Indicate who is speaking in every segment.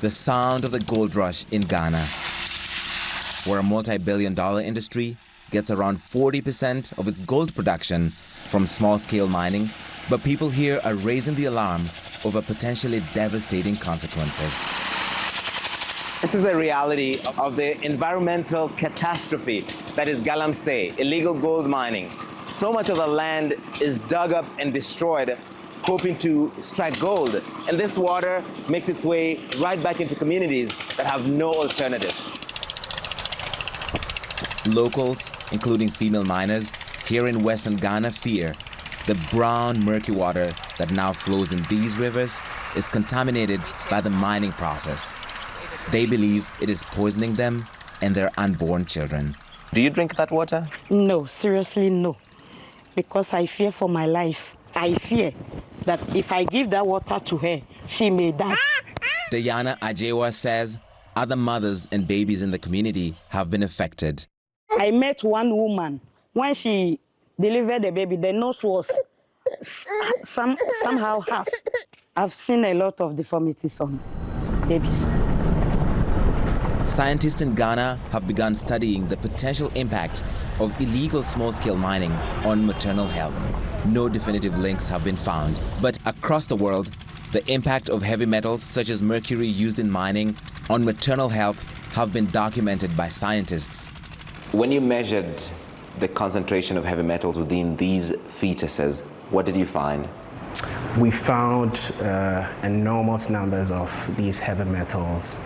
Speaker 1: the sound of the gold rush in Ghana, where a multi-billion-dollar industry gets around 40% of its gold production from small-scale mining, but people here are raising the alarm over potentially devastating consequences. This is the reality of the environmental catastrophe that is Galamsey, illegal gold mining. So much of the land is dug up and destroyed, hoping to strike gold. And this water makes its way right back into communities that have no alternative. Locals, including female miners, here in Western Ghana fear the brown, murky water that now flows in these rivers is contaminated by the mining process. They believe it is poisoning them and their unborn children. Do you drink that water?
Speaker 2: No, seriously, no. Because I fear for my life. I fear that if I give that water to her, she may die.
Speaker 1: Diana Ajewa says other mothers and babies in the community have been affected.
Speaker 2: I met one woman. When she delivered the baby, the nose was somehow half. I've seen a lot of deformities on babies.
Speaker 1: Scientists in Ghana have begun studying the potential impact of illegal small-scale mining on maternal health. No definitive links have been found, but across the world, the impact of heavy metals such as mercury used in mining on maternal health have been documented by scientists. When you measured the concentration of heavy metals within these fetuses, what did you find?
Speaker 3: We found enormous numbers of these heavy metals,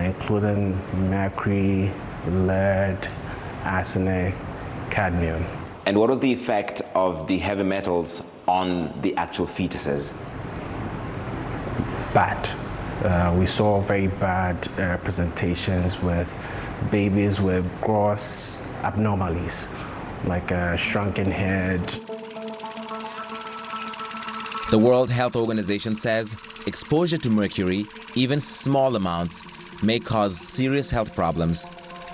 Speaker 3: including mercury, lead, arsenic, cadmium.
Speaker 1: And what was the effect of the heavy metals on the actual fetuses?
Speaker 3: Bad. We saw very bad presentations with babies with gross abnormalities, like a shrunken head.
Speaker 1: The World Health Organization says exposure to mercury, even small amounts, may cause serious health problems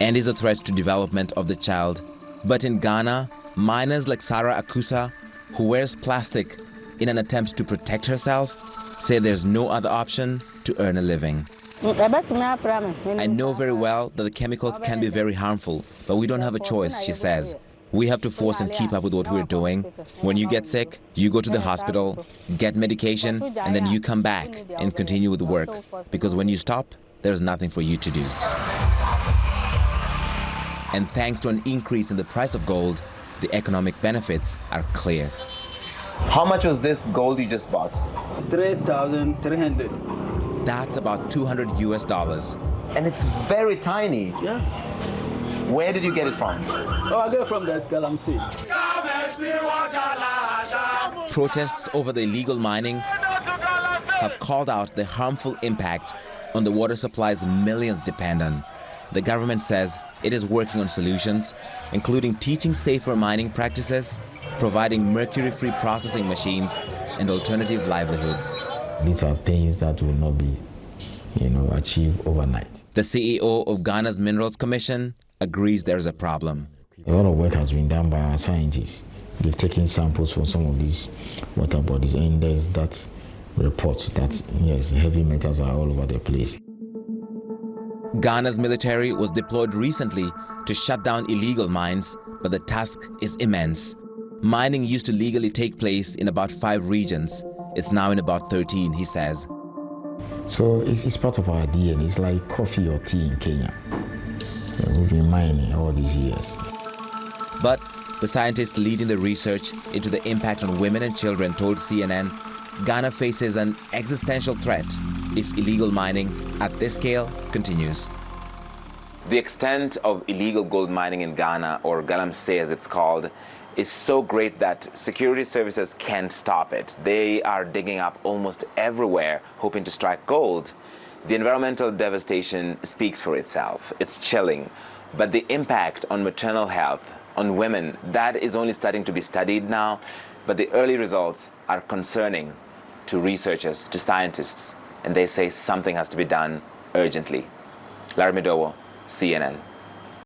Speaker 1: and is a threat to development of the child. But in Ghana, miners like Sarah Akusa, who wears plastic in an attempt to protect herself, say there's no other option to earn a living. I know very well that the chemicals can be very harmful, but we don't have a choice, she says. We have to force and keep up with what we're doing. When you get sick, you go to the hospital, get medication, and then you come back and continue with the work. Because when you stop, there's nothing for you to do. And thanks to an increase in the price of gold, the economic benefits are clear. How much was this gold you just bought?
Speaker 4: 3,300.
Speaker 1: That's about $200 US. And it's very tiny.
Speaker 4: Yeah.
Speaker 1: Where did you get it from?
Speaker 4: Oh, I get it from that Galamsey.
Speaker 1: Protests over the illegal mining have called out the harmful impact on the water supplies millions depend on. The government says it is working on solutions, including teaching safer mining practices, providing mercury-free processing machines, and alternative livelihoods.
Speaker 5: These are things that will not be, achieved overnight.
Speaker 1: The CEO of Ghana's Minerals Commission agrees there's a problem.
Speaker 5: A lot of work has been done by our scientists. They've taken samples from some of these water bodies, and there's that report that, yes, heavy metals are all over the place.
Speaker 1: Ghana's military was deployed recently to shut down illegal mines, but the task is immense. Mining used to legally take place in about 5 regions. It's now in about 13, he says.
Speaker 5: So it's part of our DNA. It's like coffee or tea in Kenya. We've been mining all these years.
Speaker 1: But the scientist leading the research into the impact on women and children told CNN, Ghana faces an existential threat if illegal mining at this scale continues. The extent of illegal gold mining in Ghana, or Galamsey as it's called, is so great that security services can't stop it. They are digging up almost everywhere, hoping to strike gold. The environmental devastation speaks for itself. It's chilling. But the impact on maternal health, on women, that is only starting to be studied now. But the early results are concerning to researchers, to scientists, and they say something has to be done urgently. Larry Madowo, CNN.